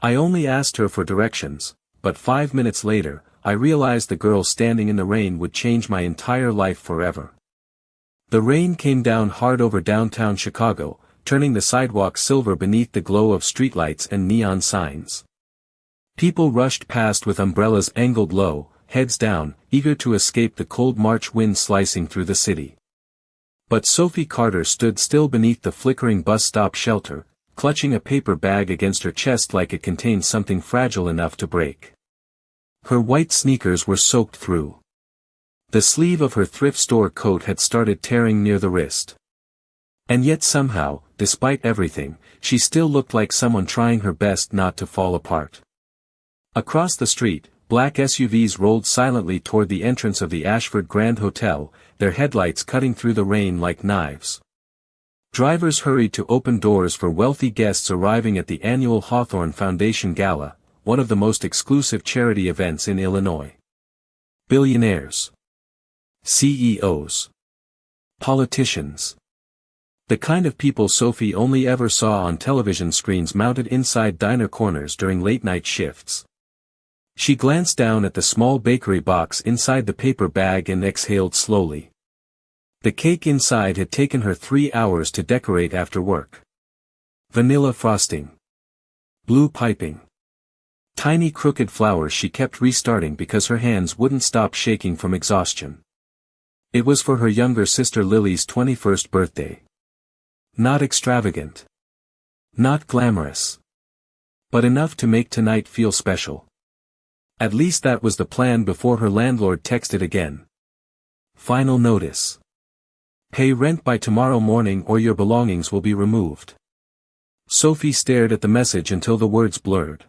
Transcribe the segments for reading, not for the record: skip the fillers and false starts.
I only asked her for directions, but 5 minutes later, I realized the girl standing in the rain would change my entire life forever. The rain came down hard over downtown Chicago, turning the sidewalk silver beneath the glow of streetlights and neon signs. People rushed past with umbrellas angled low, heads down, eager to escape the cold March wind slicing through the city. But Sophie Carter stood still beneath the flickering bus stop shelter, clutching a paper bag against her chest like it contained something fragile enough to break. Her white sneakers were soaked through. The sleeve of her thrift store coat had started tearing near the wrist. And yet somehow, despite everything, she still looked like someone trying her best not to fall apart. Across the street, black SUVs rolled silently toward the entrance of the Ashford Grand Hotel, their headlights cutting through the rain like knives. Drivers hurried to open doors for wealthy guests arriving at the annual Hawthorne Foundation Gala, one of the most exclusive charity events in Illinois. Billionaires. CEOs. Politicians. The kind of people Sophie only ever saw on television screens mounted inside diner corners during late-night shifts. She glanced down at the small bakery box inside the paper bag and exhaled slowly. The cake inside had taken her 3 hours to decorate after work. Vanilla frosting. Blue piping. Tiny crooked flowers she kept restarting because her hands wouldn't stop shaking from exhaustion. It was for her younger sister Lily's 21st birthday. Not extravagant. Not glamorous. But enough to make tonight feel special. At least that was the plan before her landlord texted again. Final notice. Pay rent by tomorrow morning or your belongings will be removed. Sophie stared at the message until the words blurred.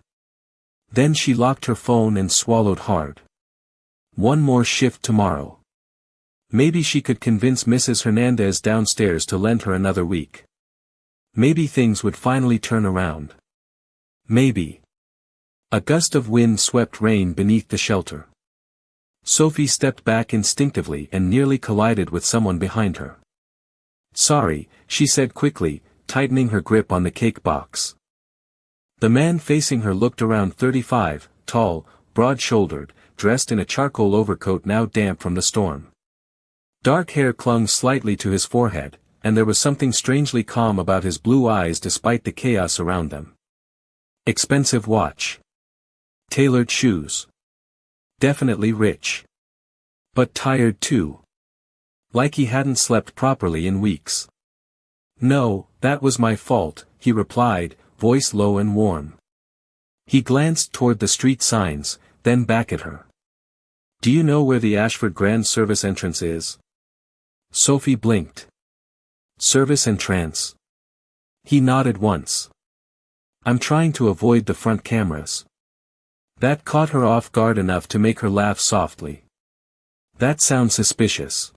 Then she locked her phone and swallowed hard. One more shift tomorrow. Maybe she could convince Mrs. Hernandez downstairs to lend her another week. Maybe things would finally turn around. Maybe. A gust of wind swept rain beneath the shelter. Sophie stepped back instinctively and nearly collided with someone behind her. Sorry, she said quickly, tightening her grip on the cake box. The man facing her looked around 35, tall, broad-shouldered, dressed in a charcoal overcoat now damp from the storm. Dark hair clung slightly to his forehead, and there was something strangely calm about his blue eyes despite the chaos around them. Expensive watch. Tailored shoes. Definitely rich. But tired too. Like he hadn't slept properly in weeks. No, that was my fault, he replied, voice low and warm. He glanced toward the street signs, then back at her. Do you know where the Ashford Grand Service entrance is? Sophie blinked. Service entrance. He nodded once. I'm trying to avoid the front cameras. That caught her off guard enough to make her laugh softly. That sounds suspicious.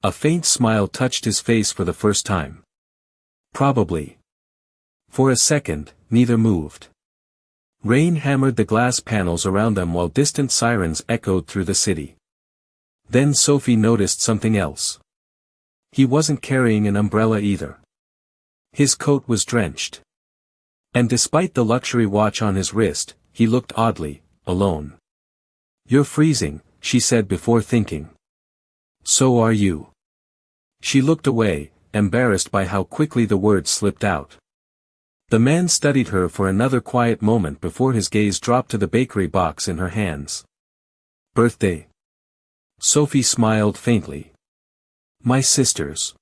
A faint smile touched his face for the first time. Probably. For a second, neither moved. Rain hammered the glass panels around them while distant sirens echoed through the city. Then Sophie noticed something else. He wasn't carrying an umbrella either. His coat was drenched. And despite the luxury watch on his wrist, he looked oddly alone. You're freezing, she said before thinking. So are you. She looked away, embarrassed by how quickly the words slipped out. The man studied her for another quiet moment before his gaze dropped to the bakery box in her hands. Birthday. Sophie smiled faintly. My sister's.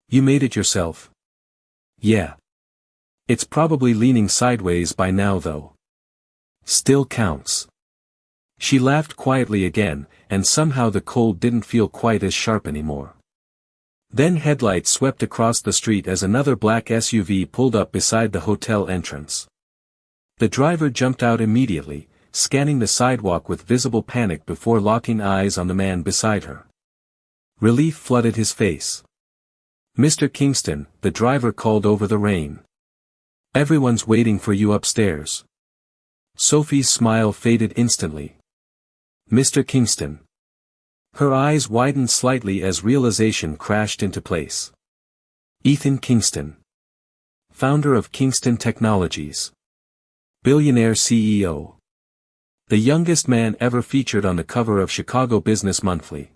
You made it yourself? Yeah. It's probably leaning sideways by now though. Still counts. She laughed quietly again, and somehow the cold didn't feel quite as sharp anymore. Then headlights swept across the street as another black SUV pulled up beside the hotel entrance. The driver jumped out immediately, scanning the sidewalk with visible panic before locking eyes on the man beside her. Relief flooded his face. Mr. Kingston, the driver called over the rain. Everyone's waiting for you upstairs. Sophie's smile faded instantly. Mr. Kingston. Her eyes widened slightly as realization crashed into place. Ethan Kingston. Founder of Kingston Technologies. Billionaire CEO. The youngest man ever featured on the cover of Chicago Business Monthly.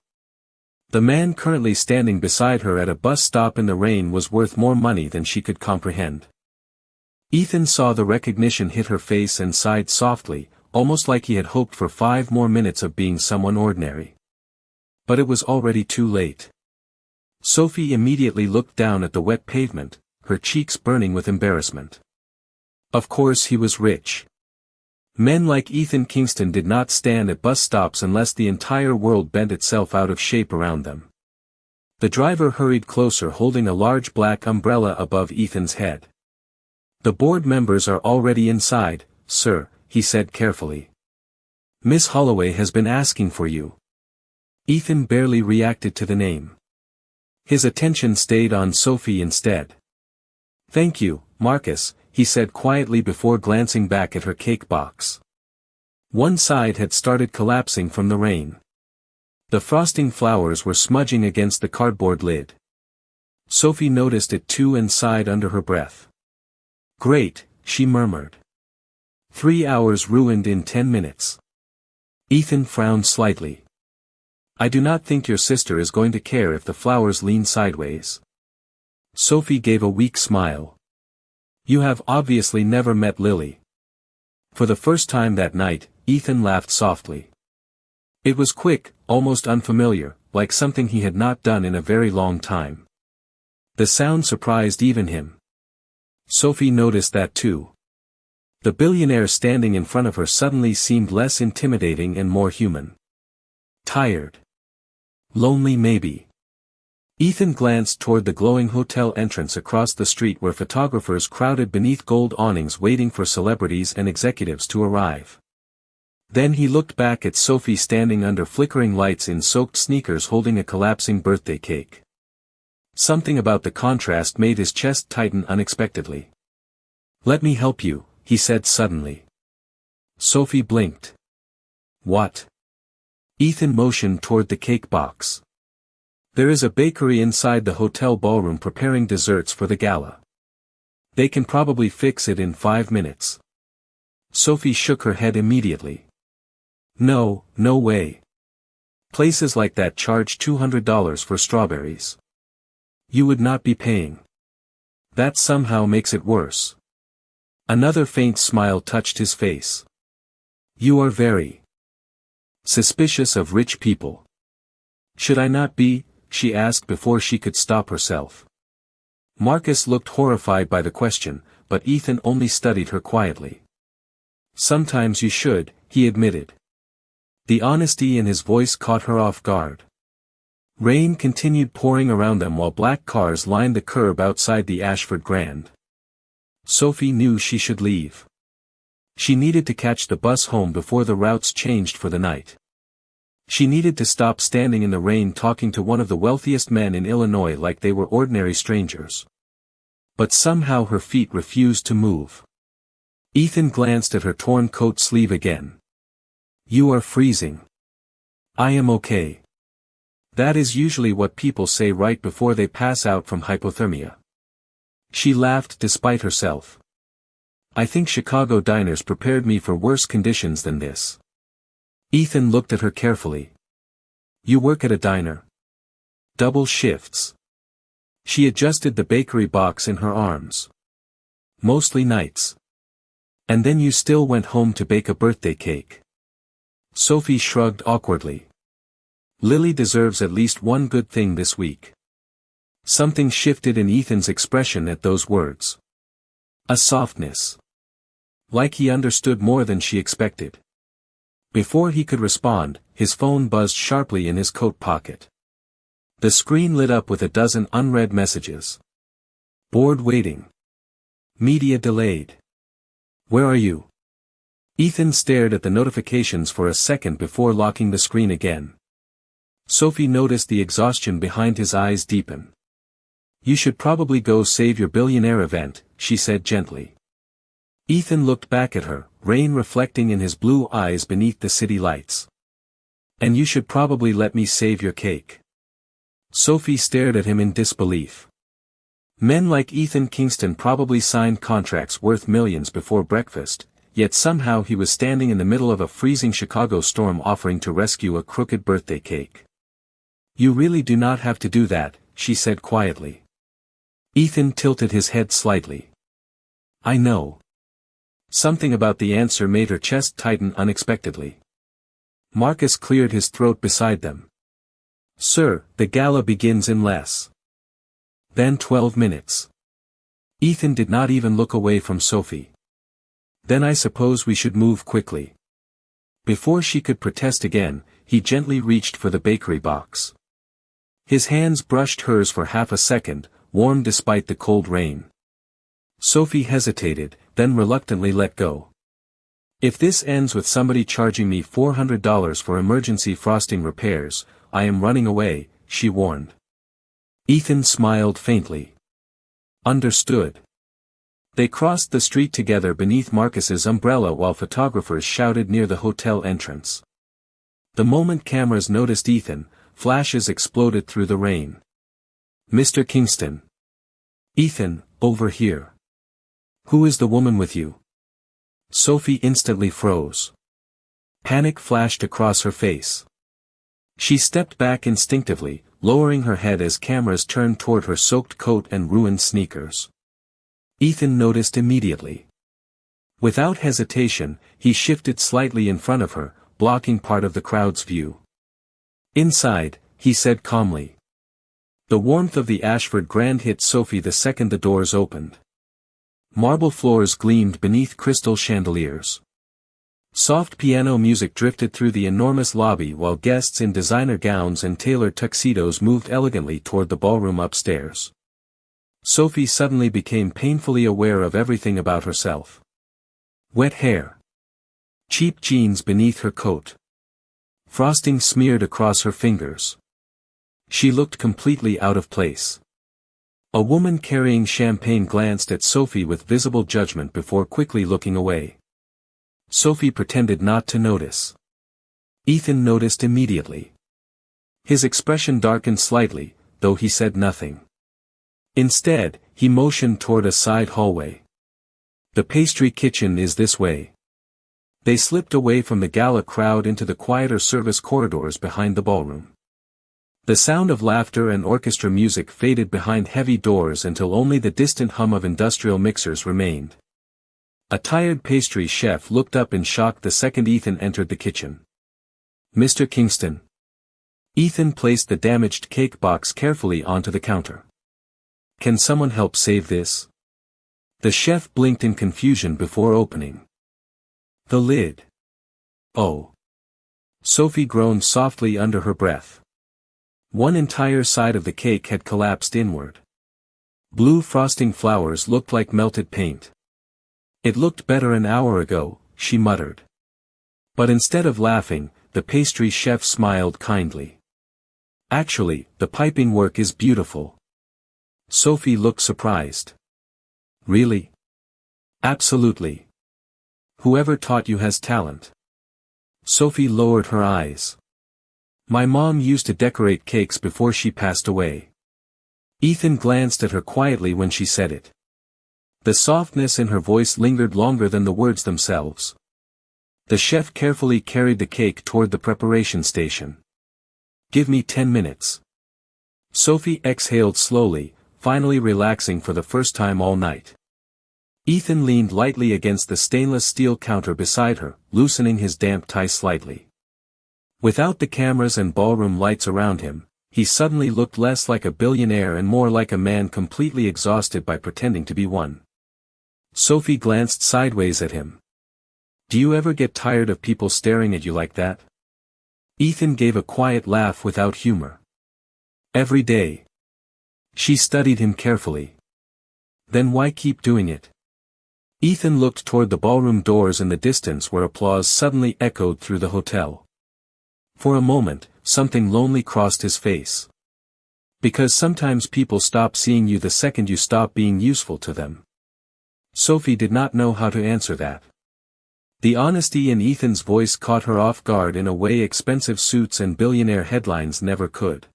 The man currently standing beside her at a bus stop in the rain was worth more money than she could comprehend. Ethan saw the recognition hit her face and sighed softly, almost like he had hoped for 5 more minutes of being someone ordinary. But it was already too late. Sophie immediately looked down at the wet pavement, her cheeks burning with embarrassment. Of course he was rich. Men like Ethan Kingston did not stand at bus stops unless the entire world bent itself out of shape around them. The driver hurried closer holding a large black umbrella above Ethan's head. "The board members are already inside, sir," he said carefully. "Miss Holloway has been asking for you." Ethan barely reacted to the name. His attention stayed on Sophie instead. "Thank you, Marcus," he said quietly before glancing back at her cake box. One side had started collapsing from the rain. The frosting flowers were smudging against the cardboard lid. Sophie noticed it too and sighed under her breath. "Great," she murmured. 3 hours ruined in 10 minutes. Ethan frowned slightly. "I do not think your sister is going to care if the flowers lean sideways." Sophie gave a weak smile. "You have obviously never met Lily." For the first time that night, Ethan laughed softly. It was quick, almost unfamiliar, like something he had not done in a very long time. The sound surprised even him. Sophie noticed that too. The billionaire standing in front of her suddenly seemed less intimidating and more human. Tired. Lonely maybe. Ethan glanced toward the glowing hotel entrance across the street where photographers crowded beneath gold awnings waiting for celebrities and executives to arrive. Then he looked back at Sophie standing under flickering lights in soaked sneakers holding a collapsing birthday cake. Something about the contrast made his chest tighten unexpectedly. "Let me help you," he said suddenly. Sophie blinked. "What?" Ethan motioned toward the cake box. "There is a bakery inside the hotel ballroom preparing desserts for the gala. They can probably fix it in 5 minutes." Sophie shook her head immediately. "No, no way. Places like that charge $200 for strawberries. You would not be paying." "That somehow makes it worse." Another faint smile touched his face. "You are very suspicious of rich people." "Should I not be?" she asked before she could stop herself. Marcus looked horrified by the question, but Ethan only studied her quietly. "Sometimes you should," he admitted. The honesty in his voice caught her off guard. Rain continued pouring around them while black cars lined the curb outside the Ashford Grand. Sophie knew she should leave. She needed to catch the bus home before the routes changed for the night. She needed to stop standing in the rain talking to one of the wealthiest men in Illinois like they were ordinary strangers. But somehow her feet refused to move. Ethan glanced at her torn coat sleeve again. "You are freezing." "I am okay." That is usually what people say right before they pass out from hypothermia. She laughed despite herself. "I think Chicago diners prepared me for worse conditions than this." Ethan looked at her carefully. "You work at a diner?" "Double shifts." She adjusted the bakery box in her arms. "Mostly nights." "And then you still went home to bake a birthday cake." Sophie shrugged awkwardly. "Lily deserves at least one good thing this week." Something shifted in Ethan's expression at those words. A softness. Like he understood more than she expected. Before he could respond, his phone buzzed sharply in his coat pocket. The screen lit up with a dozen unread messages. "Board waiting. Media delayed. Where are you?" Ethan stared at the notifications for a second before locking the screen again. Sophie noticed the exhaustion behind his eyes deepen. "You should probably go save your billionaire event," she said gently. Ethan looked back at her, rain reflecting in his blue eyes beneath the city lights. "And you should probably let me save your cake." Sophie stared at him in disbelief. Men like Ethan Kingston probably signed contracts worth millions before breakfast, yet somehow he was standing in the middle of a freezing Chicago storm offering to rescue a crooked birthday cake. "You really do not have to do that," she said quietly. Ethan tilted his head slightly. "I know." Something about the answer made her chest tighten unexpectedly. Marcus cleared his throat beside them. "Sir, the gala begins in less than 12 minutes. Ethan did not even look away from Sophie. "Then I suppose we should move quickly." Before she could protest again, he gently reached for the bakery box. His hands brushed hers for half a second, warm despite the cold rain. Sophie hesitated, then reluctantly let go. "If this ends with somebody charging me $400 for emergency frosting repairs, I am running away," she warned. Ethan smiled faintly. "Understood." They crossed the street together beneath Marcus's umbrella while photographers shouted near the hotel entrance. The moment cameras noticed Ethan, flashes exploded through the rain. "Mr. Kingston." "Ethan, over here." "Who is the woman with you?" Sophie instantly froze. Panic flashed across her face. She stepped back instinctively, lowering her head as cameras turned toward her soaked coat and ruined sneakers. Ethan noticed immediately. Without hesitation, he shifted slightly in front of her, blocking part of the crowd's view. "Inside," he said calmly. The warmth of the Ashford Grand hit Sophie the second the doors opened. Marble floors gleamed beneath crystal chandeliers. Soft piano music drifted through the enormous lobby while guests in designer gowns and tailored tuxedos moved elegantly toward the ballroom upstairs. Sophie suddenly became painfully aware of everything about herself. Wet hair. Cheap jeans beneath her coat. Frosting smeared across her fingers. She looked completely out of place. A woman carrying champagne glanced at Sophie with visible judgment before quickly looking away. Sophie pretended not to notice. Ethan noticed immediately. His expression darkened slightly, though he said nothing. Instead, he motioned toward a side hallway. "The pastry kitchen is this way." They slipped away from the gala crowd into the quieter service corridors behind the ballroom. The sound of laughter and orchestra music faded behind heavy doors until only the distant hum of industrial mixers remained. A tired pastry chef looked up in shock the second Ethan entered the kitchen. "Mr. Kingston." Ethan placed the damaged cake box carefully onto the counter. "Can someone help save this?" The chef blinked in confusion before opening the lid. "Oh." Sophie groaned softly under her breath. One entire side of the cake had collapsed inward. Blue frosting flowers looked like melted paint. "It looked better an hour ago," she muttered. But instead of laughing, the pastry chef smiled kindly. "Actually, the piping work is beautiful." Sophie looked surprised. "Really?" "Absolutely. Whoever taught you has talent." Sophie lowered her eyes. "My mom used to decorate cakes before she passed away." Ethan glanced at her quietly when she said it. The softness in her voice lingered longer than the words themselves. The chef carefully carried the cake toward the preparation station. "Give me 10 minutes." Sophie exhaled slowly, finally relaxing for the first time all night. Ethan leaned lightly against the stainless steel counter beside her, loosening his damp tie slightly. Without the cameras and ballroom lights around him, he suddenly looked less like a billionaire and more like a man completely exhausted by pretending to be one. Sophie glanced sideways at him. "Do you ever get tired of people staring at you like that?" Ethan gave a quiet laugh without humor. "Every day." She studied him carefully. "Then why keep doing it?" Ethan looked toward the ballroom doors in the distance where applause suddenly echoed through the hotel. For a moment, something lonely crossed his face. Because sometimes people stop seeing you the second you stop being useful to them. Sophie did not know how to answer that. The honesty in Ethan's voice caught her off guard in a way expensive suits and billionaire headlines never could.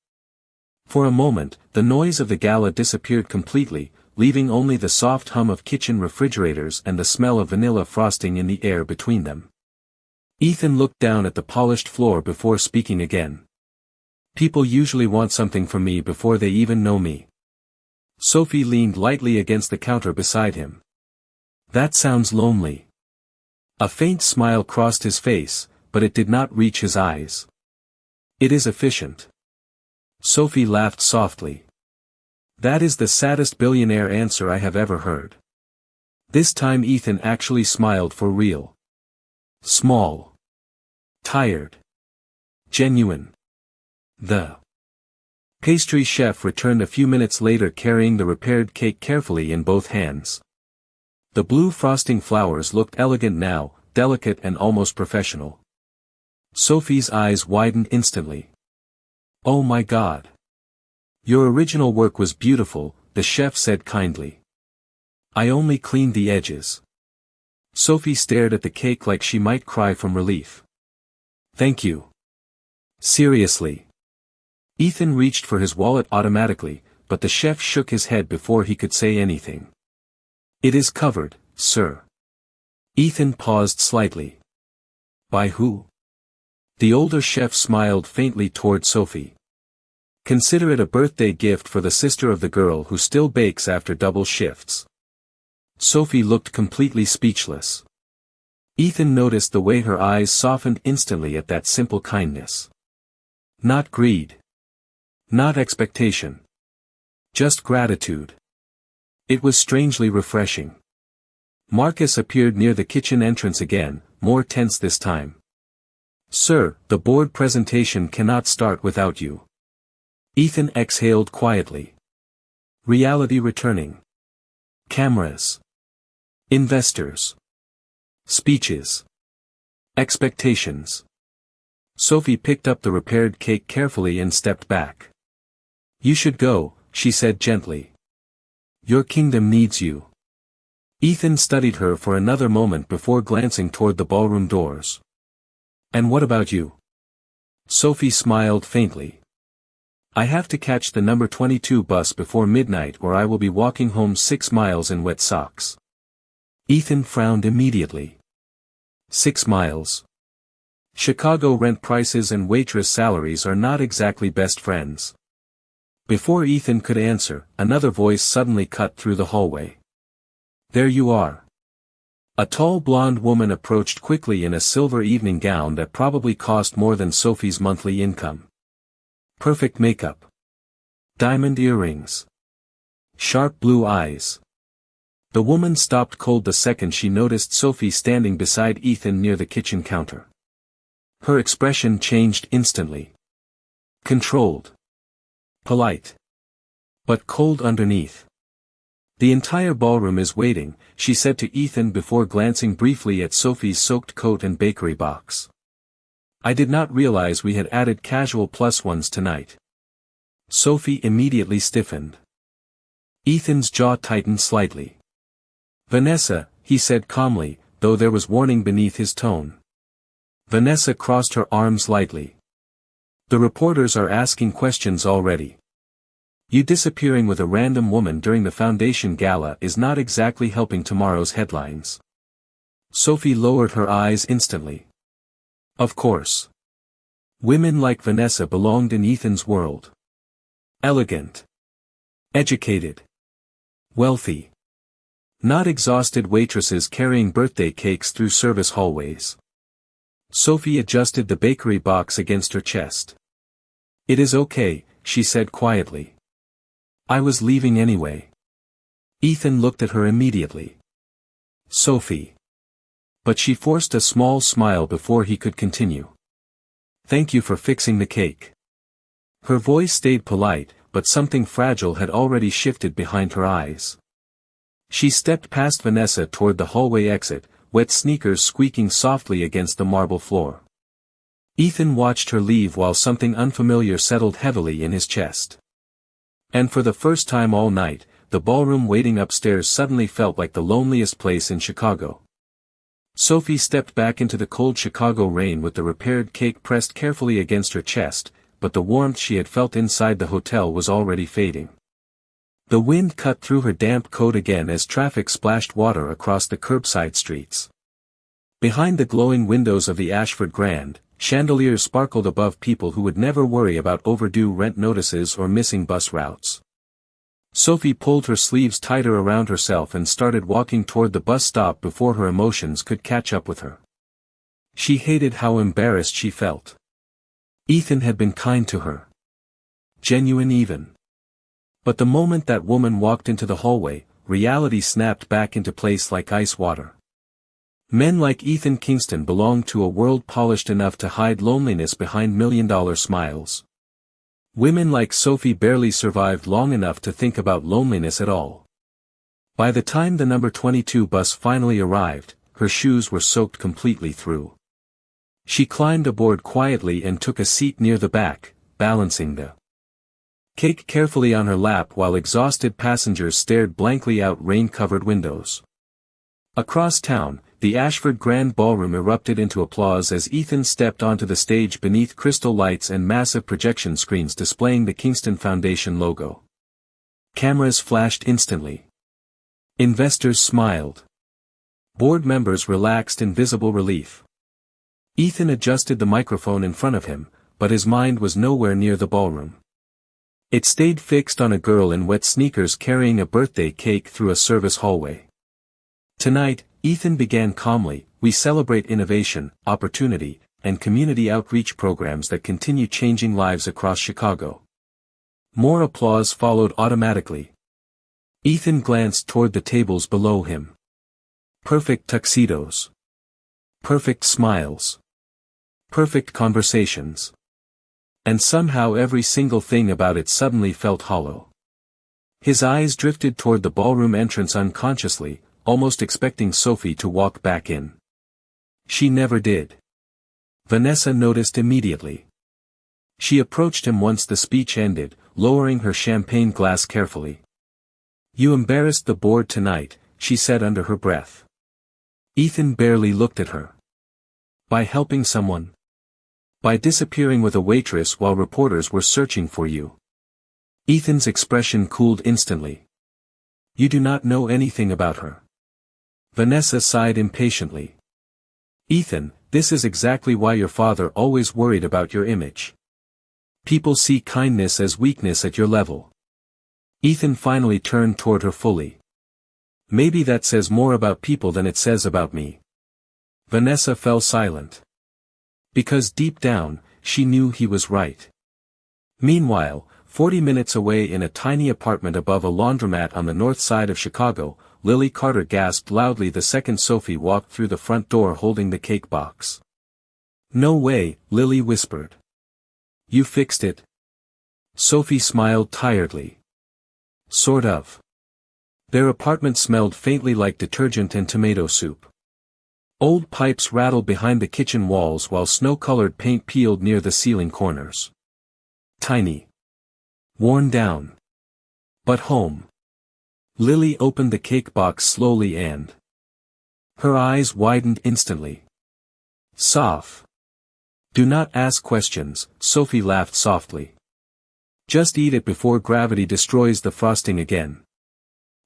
For a moment, the noise of the gala disappeared completely, leaving only the soft hum of kitchen refrigerators and the smell of vanilla frosting in the air between them. Ethan looked down at the polished floor before speaking again. People usually want something from me before they even know me. Sophie leaned lightly against the counter beside him. That sounds lonely. A faint smile crossed his face, but it did not reach his eyes. It is efficient. Sophie laughed softly. That is the saddest billionaire answer I have ever heard. This time Ethan actually smiled for real. Small. Tired. Genuine. The pastry chef returned a few minutes later carrying the repaired cake carefully in both hands. The blue frosting flowers looked elegant now, delicate and almost professional. Sophie's eyes widened instantly. Oh my God. Your original work was beautiful, the chef said kindly. I only cleaned the edges. Sophie stared at the cake like she might cry from relief. Thank you. Seriously. Ethan reached for his wallet automatically, but the chef shook his head before he could say anything. It is covered, sir. Ethan paused slightly. By who? The older chef smiled faintly toward Sophie. Consider it a birthday gift for the sister of the girl who still bakes after double shifts. Sophie looked completely speechless. Ethan noticed the way her eyes softened instantly at that simple kindness. Not greed. Not expectation. Just gratitude. It was strangely refreshing. Marcus appeared near the kitchen entrance again, more tense this time. Sir, the board presentation cannot start without you. Ethan exhaled quietly. Reality returning. Cameras. Investors. Speeches. Expectations. Sophie picked up the repaired cake carefully and stepped back. You should go, she said gently. Your kingdom needs you. Ethan studied her for another moment before glancing toward the ballroom doors. And what about you? Sophie smiled faintly. I have to catch the number 22 bus before midnight or I will be walking home 6 miles in wet socks. Ethan frowned immediately. 6 miles. Chicago rent prices and waitress salaries are not exactly best friends. Before Ethan could answer, another voice suddenly cut through the hallway. There you are. A tall blonde woman approached quickly in a silver evening gown that probably cost more than Sophie's monthly income. Perfect makeup. Diamond earrings. Sharp blue eyes. The woman stopped cold the second she noticed Sophie standing beside Ethan near the kitchen counter. Her expression changed instantly. Controlled. Polite. But cold underneath. The entire ballroom is waiting, she said to Ethan before glancing briefly at Sophie's soaked coat and bakery box. I did not realize we had added casual plus ones tonight. Sophie immediately stiffened. Ethan's jaw tightened slightly. Vanessa, he said calmly, though there was warning beneath his tone. Vanessa crossed her arms lightly. The reporters are asking questions already. You disappearing with a random woman during the foundation gala is not exactly helping tomorrow's headlines. Sophie lowered her eyes instantly. Of course. Women like Vanessa belonged in Ethan's world. Elegant. Educated. Wealthy. Not exhausted waitresses carrying birthday cakes through service hallways. Sophie adjusted the bakery box against her chest. It is okay, she said quietly. I was leaving anyway. Ethan looked at her immediately. Sophie. But she forced a small smile before he could continue. Thank you for fixing the cake. Her voice stayed polite, but something fragile had already shifted behind her eyes. She stepped past Vanessa toward the hallway exit, wet sneakers squeaking softly against the marble floor. Ethan watched her leave while something unfamiliar settled heavily in his chest. And for the first time all night, the ballroom waiting upstairs suddenly felt like the loneliest place in Chicago. Sophie stepped back into the cold Chicago rain with the repaired cake pressed carefully against her chest, but the warmth she had felt inside the hotel was already fading. The wind cut through her damp coat again as traffic splashed water across the curbside streets. Behind the glowing windows of the Ashford Grand, chandeliers sparkled above people who would never worry about overdue rent notices or missing bus routes. Sophie pulled her sleeves tighter around herself and started walking toward the bus stop before her emotions could catch up with her. She hated how embarrassed she felt. Ethan had been kind to her. Genuine even. But the moment that woman walked into the hallway, reality snapped back into place like ice water. Men like Ethan Kingston belonged to a world polished enough to hide loneliness behind million-dollar smiles. Women like Sophie barely survived long enough to think about loneliness at all. By the time the number 22 bus finally arrived, her shoes were soaked completely through. She climbed aboard quietly and took a seat near the back, balancing the cake carefully on her lap while exhausted passengers stared blankly out rain-covered windows. Across town, the Ashford Grand Ballroom erupted into applause as Ethan stepped onto the stage beneath crystal lights and massive projection screens displaying the Kingston Foundation logo. Cameras flashed instantly. Investors smiled. Board members relaxed in visible relief. Ethan adjusted the microphone in front of him, but his mind was nowhere near the ballroom. It stayed fixed on a girl in wet sneakers carrying a birthday cake through a service hallway. Tonight, Ethan began calmly, we celebrate innovation, opportunity, and community outreach programs that continue changing lives across Chicago. More applause followed automatically. Ethan glanced toward the tables below him. Perfect tuxedos. Perfect smiles. Perfect conversations. And somehow every single thing about it suddenly felt hollow. His eyes drifted toward the ballroom entrance unconsciously, almost expecting Sophie to walk back in. She never did. Vanessa noticed immediately. She approached him once the speech ended, lowering her champagne glass carefully. "You embarrassed the board tonight," she said under her breath. Ethan barely looked at her. "By helping someone? By disappearing with a waitress while reporters were searching for you?" Ethan's expression cooled instantly. "You do not know anything about her." Vanessa sighed impatiently. "Ethan, this is exactly why your father always worried about your image. People see kindness as weakness at your level." Ethan finally turned toward her fully. "Maybe that says more about people than it says about me." Vanessa fell silent. Because deep down, she knew he was right. Meanwhile, 40 minutes away in a tiny apartment above a laundromat on the north side of Chicago, Lily Carter gasped loudly the second Sophie walked through the front door holding the cake box. "No way," Lily whispered. "You fixed it?" Sophie smiled tiredly. "Sort of." Their apartment smelled faintly like detergent and tomato soup. Old pipes rattled behind the kitchen walls while snow-colored paint peeled near the ceiling corners. Tiny. Worn down. But home. Lily opened the cake box slowly and her eyes widened instantly. "Soph. Do not ask questions," Sophie laughed softly. "Just eat it before gravity destroys the frosting again."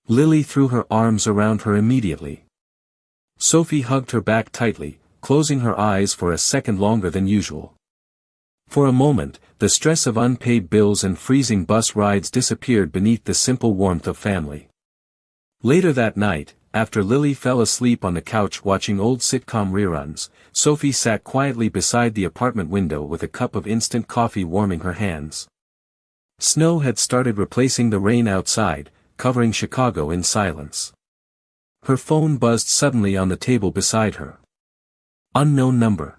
Lily threw her arms around her immediately. Sophie hugged her back tightly, closing her eyes for a second longer than usual. For a moment, the stress of unpaid bills and freezing bus rides disappeared beneath the simple warmth of family. Later that night, after Lily fell asleep on the couch watching old sitcom reruns, Sophie sat quietly beside the apartment window with a cup of instant coffee warming her hands. Snow had started replacing the rain outside, covering Chicago in silence. Her phone buzzed suddenly on the table beside her. Unknown number.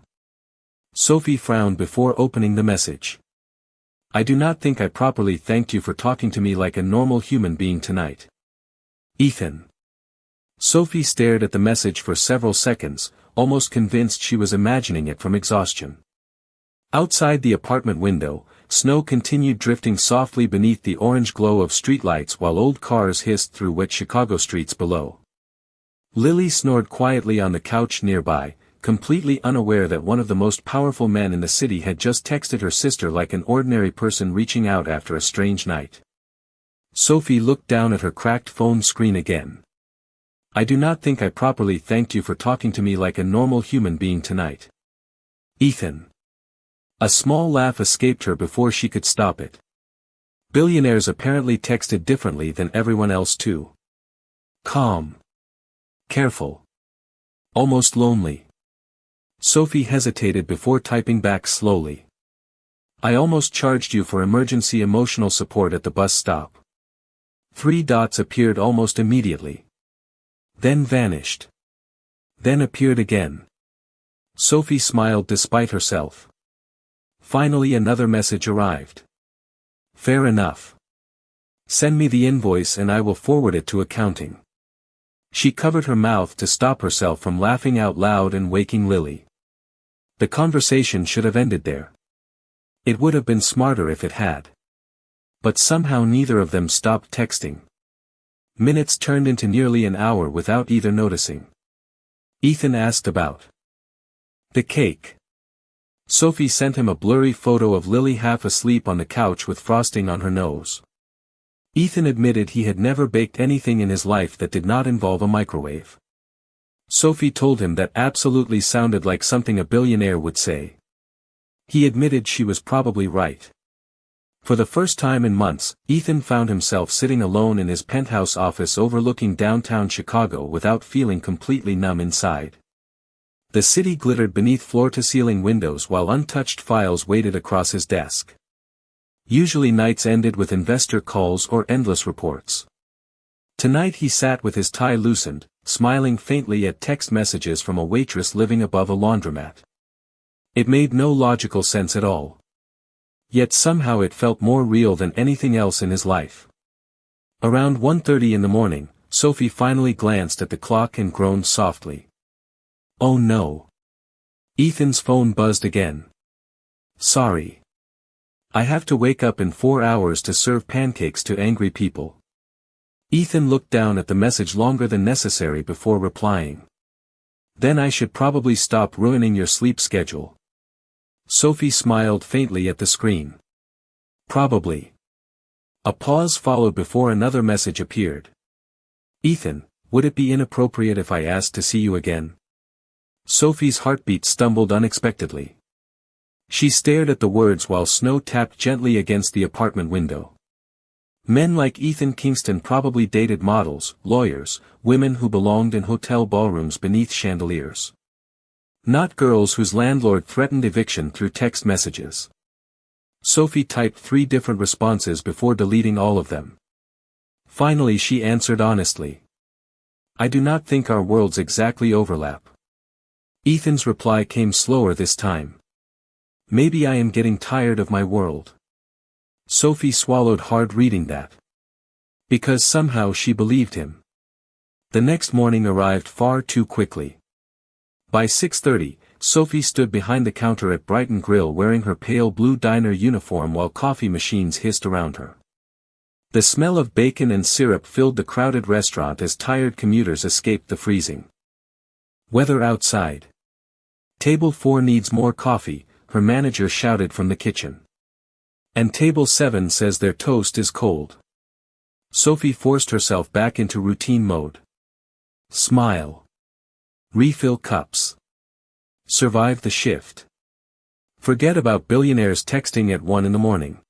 Sophie frowned before opening the message. "I do not think I properly thanked you for talking to me like a normal human being tonight. Ethan." Sophie stared at the message for several seconds, almost convinced she was imagining it from exhaustion. Outside the apartment window, snow continued drifting softly beneath the orange glow of streetlights while old cars hissed through wet Chicago streets below. Lily snored quietly on the couch nearby, completely unaware that one of the most powerful men in the city had just texted her sister like an ordinary person reaching out after a strange night. Sophie looked down at her cracked phone screen again. I do not think I properly thanked you for talking to me like a normal human being tonight. Ethan. A small laugh escaped her before she could stop it. Billionaires apparently texted differently than everyone else too. Calm. Careful. Almost lonely. Sophie hesitated before typing back slowly. I almost charged you for emergency emotional support at the bus stop. 3 dots appeared almost immediately. Then vanished. Then appeared again. Sophie smiled despite herself. Finally another message arrived. Fair enough. Send me the invoice and I will forward it to accounting. She covered her mouth to stop herself from laughing out loud and waking Lily. The conversation should have ended there. It would have been smarter if it had. But somehow neither of them stopped texting. Minutes turned into nearly an hour without either noticing. Ethan asked about the cake. Sophie sent him a blurry photo of Lily half asleep on the couch with frosting on her nose. Ethan admitted he had never baked anything in his life that did not involve a microwave. Sophie told him that absolutely sounded like something a billionaire would say. He admitted she was probably right. For the first time in months, Ethan found himself sitting alone in his penthouse office overlooking downtown Chicago without feeling completely numb inside. The city glittered beneath floor-to-ceiling windows while untouched files waited across his desk. Usually nights ended with investor calls or endless reports. Tonight he sat with his tie loosened, smiling faintly at text messages from a waitress living above a laundromat. It made no logical sense at all. Yet somehow it felt more real than anything else in his life. Around 1:30 in the morning, Sophie finally glanced at the clock and groaned softly. Oh no. Ethan's phone buzzed again. Sorry. I have to wake up in 4 hours to serve pancakes to angry people. Ethan looked down at the message longer than necessary before replying. Then I should probably stop ruining your sleep schedule. Sophie smiled faintly at the screen. Probably. A pause followed before another message appeared. Ethan, would it be inappropriate if I asked to see you again? Sophie's heartbeat stumbled unexpectedly. She stared at the words while snow tapped gently against the apartment window. Men like Ethan Kingston probably dated models, lawyers, women who belonged in hotel ballrooms beneath chandeliers. Not girls whose landlord threatened eviction through text messages. Sophie typed 3 different responses before deleting all of them. Finally she answered honestly. I do not think our worlds exactly overlap. Ethan's reply came slower this time. Maybe I am getting tired of my world. Sophie swallowed hard reading that. Because somehow she believed him. The next morning arrived far too quickly. By 6:30, Sophie stood behind the counter at Brighton Grill wearing her pale blue diner uniform while coffee machines hissed around her. The smell of bacon and syrup filled the crowded restaurant as tired commuters escaped the freezing weather outside. Table 4 needs more coffee, her manager shouted from the kitchen. And table 7 says their toast is cold. Sophie forced herself back into routine mode. Smile. Refill cups. Survive the shift. Forget about billionaires texting at 1 in the morning.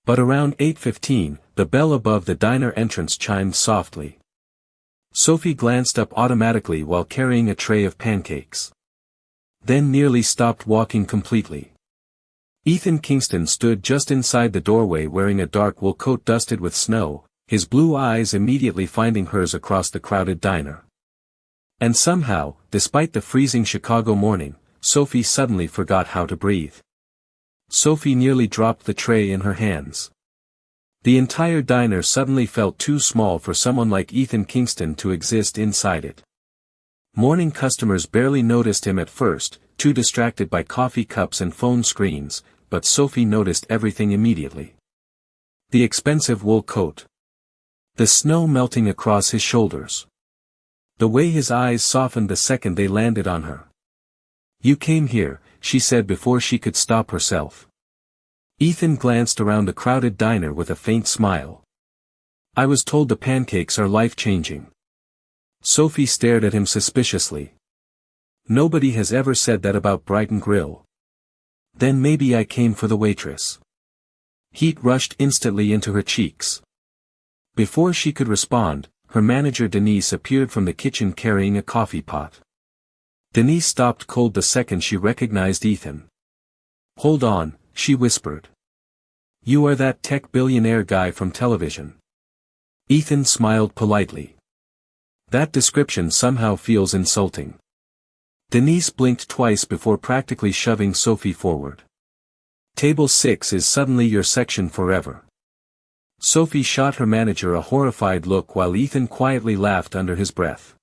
But around 8:15, the bell above the diner entrance chimed softly. Sophie glanced up automatically while carrying a tray of pancakes. Then nearly stopped walking completely. Ethan Kingston stood just inside the doorway wearing a dark wool coat dusted with snow, his blue eyes immediately finding hers across the crowded diner. And somehow, despite the freezing Chicago morning, Sophie suddenly forgot how to breathe. Sophie nearly dropped the tray in her hands. The entire diner suddenly felt too small for someone like Ethan Kingston to exist inside it. Morning customers barely noticed him at first, too distracted by coffee cups and phone screens, but Sophie noticed everything immediately. The expensive wool coat. The snow melting across his shoulders. The way his eyes softened the second they landed on her. You came here, she said before she could stop herself. Ethan glanced around the crowded diner with a faint smile. I was told the pancakes are life-changing. Sophie stared at him suspiciously. Nobody has ever said that about Brighton Grill. Then maybe I came for the waitress. Heat rushed instantly into her cheeks. Before she could respond, her manager Denise appeared from the kitchen carrying a coffee pot. Denise stopped cold the second she recognized Ethan. "Hold on," she whispered. "You are that tech billionaire guy from television." Ethan smiled politely. "That description somehow feels insulting." Denise blinked twice before practically shoving Sophie forward. "Table 6 is suddenly your section forever." Sophie shot her manager a horrified look while Ethan quietly laughed under his breath.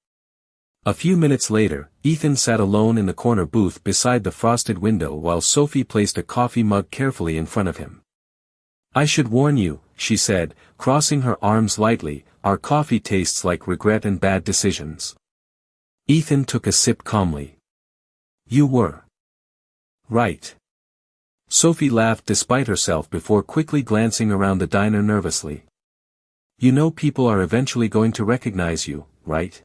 A few minutes later, Ethan sat alone in the corner booth beside the frosted window while Sophie placed a coffee mug carefully in front of him. "I should warn you," she said, crossing her arms lightly, "our coffee tastes like regret and bad decisions." Ethan took a sip calmly. "You were right." Sophie laughed despite herself before quickly glancing around the diner nervously. "You know people are eventually going to recognize you, right?"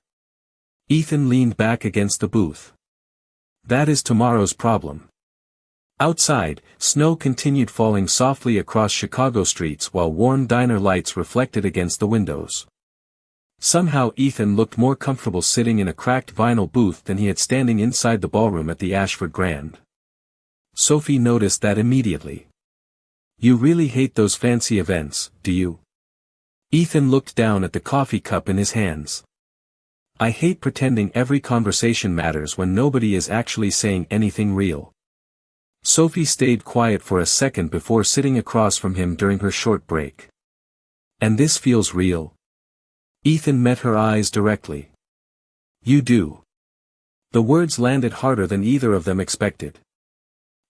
Ethan leaned back against the booth. "That is tomorrow's problem." Outside, snow continued falling softly across Chicago streets while warm diner lights reflected against the windows. Somehow Ethan looked more comfortable sitting in a cracked vinyl booth than he had standing inside the ballroom at the Ashford Grand. Sophie noticed that immediately. "You really hate those fancy events, do you?" Ethan looked down at the coffee cup in his hands. "I hate pretending every conversation matters when nobody is actually saying anything real." Sophie stayed quiet for a second before sitting across from him during her short break. "And this feels real?" Ethan met her eyes directly. "You do." The words landed harder than either of them expected.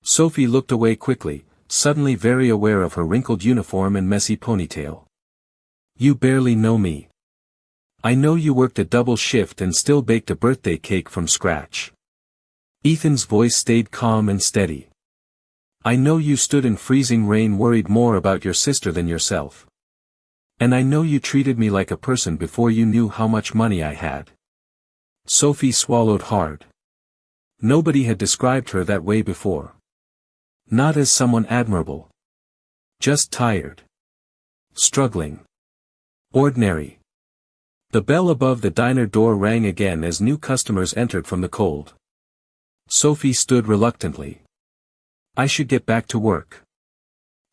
Sophie looked away quickly, suddenly very aware of her wrinkled uniform and messy ponytail. "You barely know me. I know you worked a double shift and still baked a birthday cake from scratch." Ethan's voice stayed calm and steady. "I know you stood in freezing rain worried more about your sister than yourself. And I know you treated me like a person before you knew how much money I had." Sophie swallowed hard. Nobody had described her that way before. Not as someone admirable. Just tired. Struggling. Ordinary. The bell above the diner door rang again as new customers entered from the cold. Sophie stood reluctantly. "I should get back to work."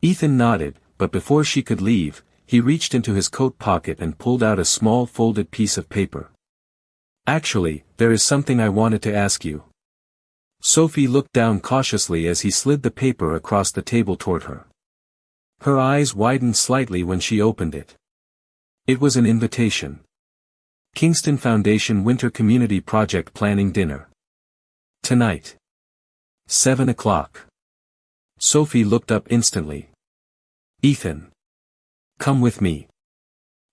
Ethan nodded, but before she could leave, he reached into his coat pocket and pulled out a small folded piece of paper. "Actually, there is something I wanted to ask you." Sophie looked down cautiously as he slid the paper across the table toward her. Her eyes widened slightly when she opened it. It was an invitation. Kingston Foundation Winter Community Project Planning Dinner. Tonight. 7 o'clock. Sophie looked up instantly. "Ethan. Come with me."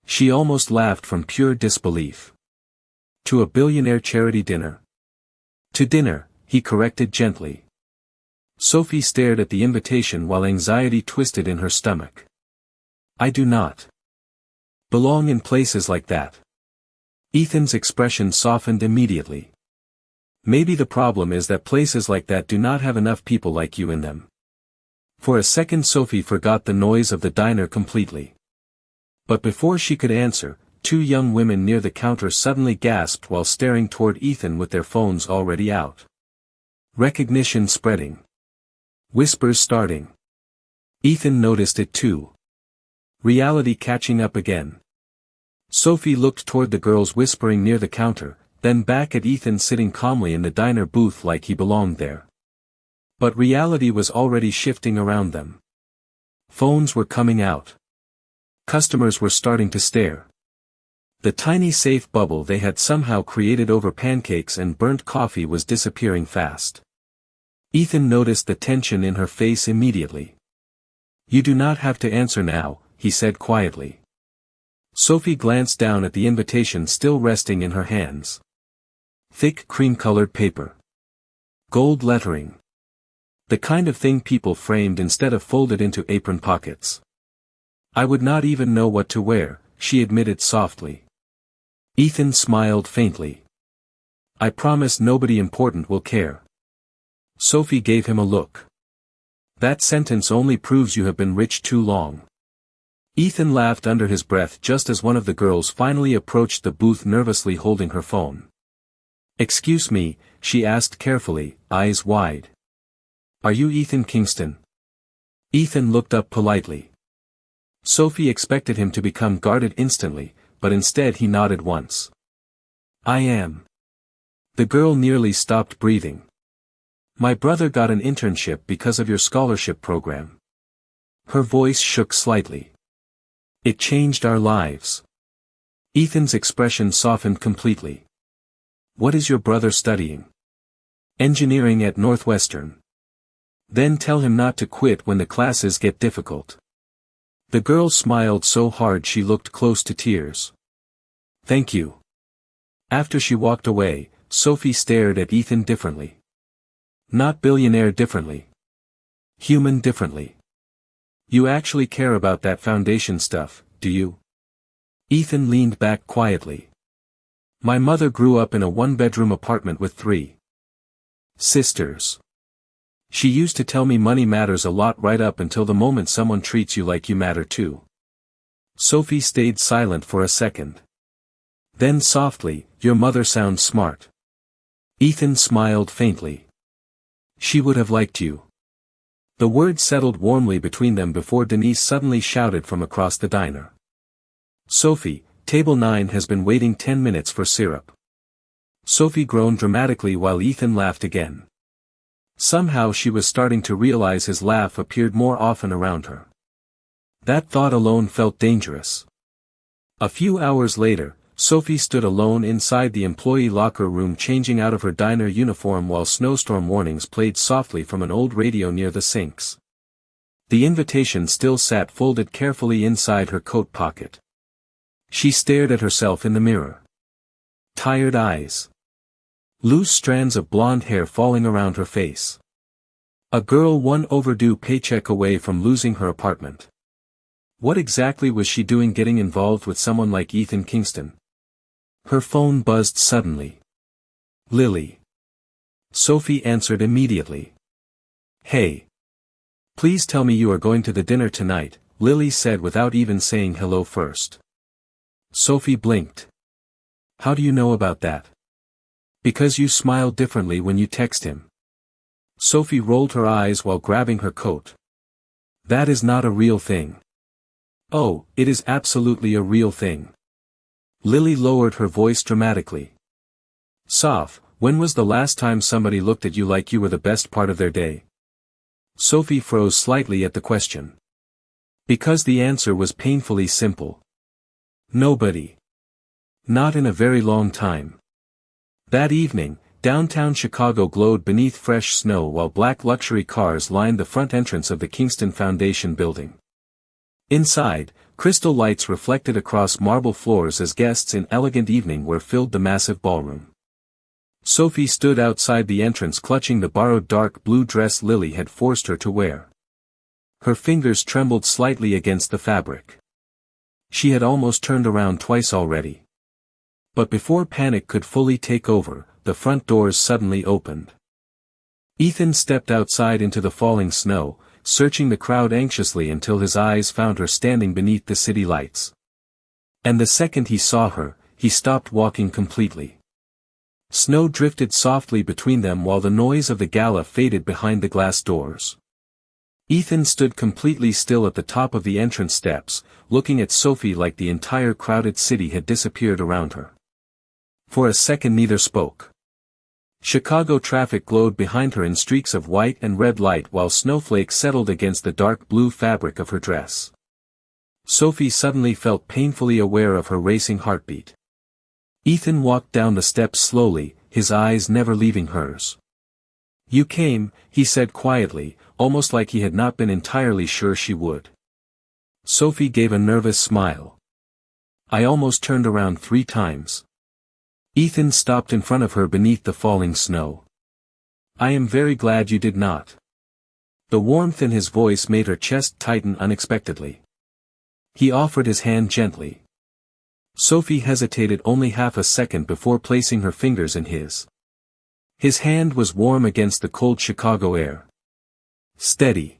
She almost laughed from pure disbelief. "To a billionaire charity dinner?" "To dinner," he corrected gently. Sophie stared at the invitation while anxiety twisted in her stomach. "I do not belong in places like that." Ethan's expression softened immediately. "Maybe the problem is that places like that do not have enough people like you in them." For a second Sophie forgot the noise of the diner completely. But before she could answer, two young women near the counter suddenly gasped while staring toward Ethan with their phones already out. Recognition spreading. Whispers starting. Ethan noticed it too. Reality catching up again. Sophie looked toward the girls whispering near the counter, then back at Ethan sitting calmly in the diner booth like he belonged there. But reality was already shifting around them. Phones were coming out. Customers were starting to stare. The tiny safe bubble they had somehow created over pancakes and burnt coffee was disappearing fast. Ethan noticed the tension in her face immediately. "You do not have to answer now," he said quietly. Sophie glanced down at the invitation still resting in her hands. Thick cream-colored paper. Gold lettering. The kind of thing people framed instead of folded into apron pockets. "I would not even know what to wear," she admitted softly. Ethan smiled faintly. I promise nobody important will care. Sophie gave him a look. That sentence only proves you have been rich too long. Ethan laughed under his breath just as one of the girls finally approached the booth nervously holding her phone. Excuse me, she asked carefully, eyes wide. Are you Ethan Kingston? Ethan looked up politely. Sophie expected him to become guarded instantly, but instead he nodded once. I am. The girl nearly stopped breathing. My brother got an internship because of your scholarship program. Her voice shook slightly. It changed our lives. Ethan's expression softened completely. What is your brother studying? Engineering at Northwestern. Then tell him not to quit when the classes get difficult. The girl smiled so hard she looked close to tears. Thank you. After she walked away, Sophie stared at Ethan differently. Not billionaire differently. Human differently. You actually care about that foundation stuff, do you? Ethan leaned back quietly. My mother grew up in a one-bedroom apartment with 3 sisters. She used to tell me money matters a lot right up until the moment someone treats you like you matter too. Sophie stayed silent for a second. Then softly, your mother sounds smart. Ethan smiled faintly. She would have liked you. The word settled warmly between them before Denise suddenly shouted from across the diner. Sophie, table 9 has been waiting 10 minutes for syrup. Sophie groaned dramatically while Ethan laughed again. Somehow she was starting to realize his laugh appeared more often around her. That thought alone felt dangerous. A few hours later, Sophie stood alone inside the employee locker room changing out of her diner uniform while snowstorm warnings played softly from an old radio near the sinks. The invitation still sat folded carefully inside her coat pocket. She stared at herself in the mirror. Tired eyes. Loose strands of blonde hair falling around her face. A girl one overdue paycheck away from losing her apartment. What exactly was she doing getting involved with someone like Ethan Kingston? Her phone buzzed suddenly. Lily. Sophie answered immediately. Hey. Please tell me you are going to the dinner tonight, Lily said without even saying hello first. Sophie blinked. How do you know about that? Because you smile differently when you text him. Sophie rolled her eyes while grabbing her coat. That is not a real thing. Oh, it is absolutely a real thing. Lily lowered her voice dramatically. Soph, when was the last time somebody looked at you like you were the best part of their day? Sophie froze slightly at the question. Because the answer was painfully simple. Nobody. Not in a very long time. That evening, downtown Chicago glowed beneath fresh snow while black luxury cars lined the front entrance of the Kingston Foundation building. Inside, crystal lights reflected across marble floors as guests in elegant evening wear filled the massive ballroom. Sophie stood outside the entrance clutching the borrowed dark blue dress Lily had forced her to wear. Her fingers trembled slightly against the fabric. She had almost turned around twice already. But before panic could fully take over, the front doors suddenly opened. Ethan stepped outside into the falling snow, searching the crowd anxiously until his eyes found her standing beneath the city lights. And the second he saw her, he stopped walking completely. Snow drifted softly between them while the noise of the gala faded behind the glass doors. Ethan stood completely still at the top of the entrance steps, looking at Sophie like the entire crowded city had disappeared around her. For a second neither spoke. Chicago traffic glowed behind her in streaks of white and red light while snowflakes settled against the dark blue fabric of her dress. Sophie suddenly felt painfully aware of her racing heartbeat. Ethan walked down the steps slowly, his eyes never leaving hers. You came, he said quietly, almost like he had not been entirely sure she would. Sophie gave a nervous smile. I almost turned around 3 times. Ethan stopped in front of her beneath the falling snow. I am very glad you did not. The warmth in his voice made her chest tighten unexpectedly. He offered his hand gently. Sophie hesitated only half a second before placing her fingers in his. His hand was warm against the cold Chicago air. Steady.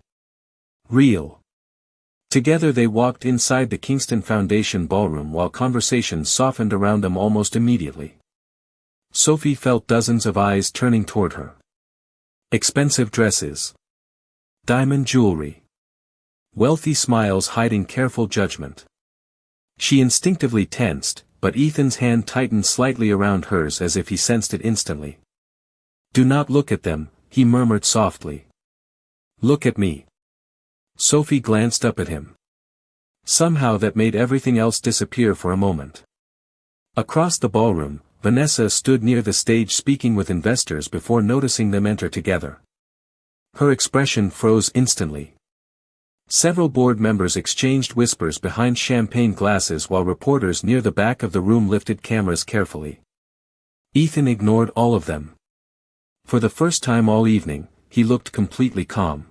Real. Together they walked inside the Kingston Foundation ballroom while conversation softened around them almost immediately. Sophie felt dozens of eyes turning toward her. Expensive dresses. Diamond jewelry. Wealthy smiles hiding careful judgment. She instinctively tensed, but Ethan's hand tightened slightly around hers as if he sensed it instantly. "Do not look at them," he murmured softly. "Look at me." Sophie glanced up at him. Somehow that made everything else disappear for a moment. Across the ballroom, Vanessa stood near the stage speaking with investors before noticing them enter together. Her expression froze instantly. Several board members exchanged whispers behind champagne glasses while reporters near the back of the room lifted cameras carefully. Ethan ignored all of them. For the first time all evening, he looked completely calm.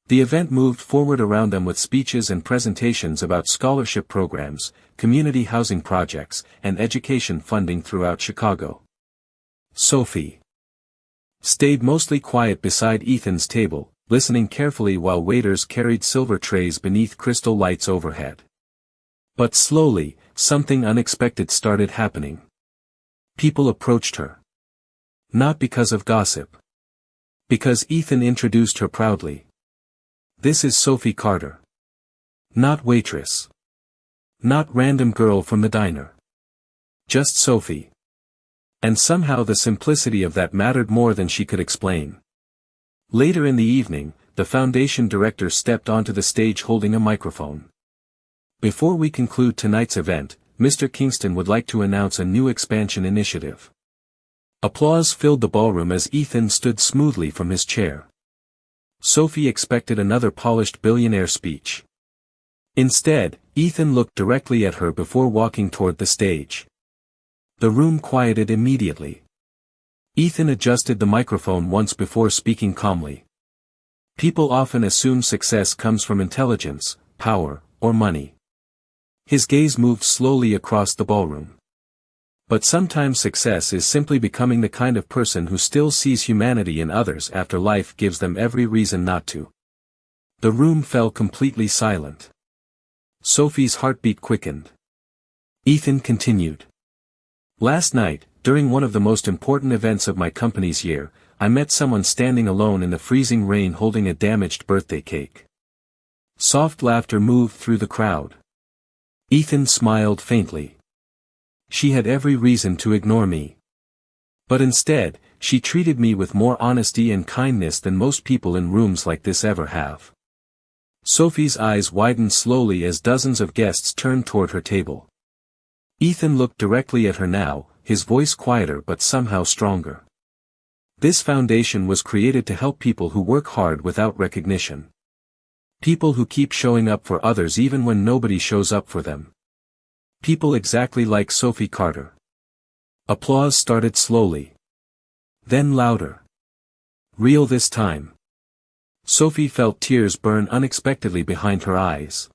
The event moved forward around them with speeches and presentations about scholarship programs, community housing projects, and education funding throughout Chicago. Sophie stayed mostly quiet beside Ethan's table, listening carefully while waiters carried silver trays beneath crystal lights overhead. But slowly, something unexpected started happening. People approached her. Not because of gossip. Because Ethan introduced her proudly. "This is Sophie Carter. Not waitress. Not random girl from the diner. Just Sophie." And somehow the simplicity of that mattered more than she could explain. Later in the evening, the foundation director stepped onto the stage holding a microphone. "Before we conclude tonight's event, Mr. Kingston would like to announce a new expansion initiative." Applause filled the ballroom as Ethan stood smoothly from his chair. Sophie expected another polished billionaire speech. Instead, Ethan looked directly at her before walking toward the stage. The room quieted immediately. Ethan adjusted the microphone once before speaking calmly. "People often assume success comes from intelligence, power, or money." His gaze moved slowly across the ballroom. "But sometimes success is simply becoming the kind of person who still sees humanity in others after life gives them every reason not to." The room fell completely silent. Sophie's heartbeat quickened. Ethan continued. "Last night, during one of the most important events of my company's year, I met someone standing alone in the freezing rain holding a damaged birthday cake." Soft laughter moved through the crowd. Ethan smiled faintly. "She had every reason to ignore me. But instead, she treated me with more honesty and kindness than most people in rooms like this ever have." Sophie's eyes widened slowly as dozens of guests turned toward her table. Ethan looked directly at her now, his voice quieter but somehow stronger. "This foundation was created to help people who work hard without recognition. People who keep showing up for others even when nobody shows up for them. People exactly like Sophie Carter." Applause started slowly. Then louder. Real this time. Sophie felt tears burn unexpectedly behind her eyes.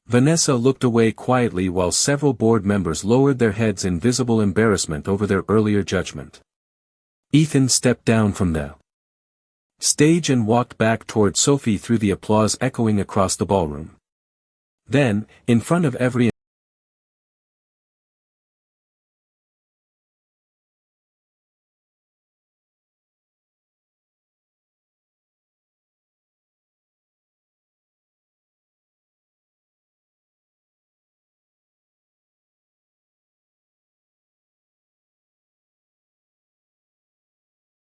Vanessa looked away quietly while several board members lowered their heads in visible embarrassment over their earlier judgment. Ethan stepped down from the stage and walked back toward Sophie through the applause echoing across the ballroom. Then, in front of every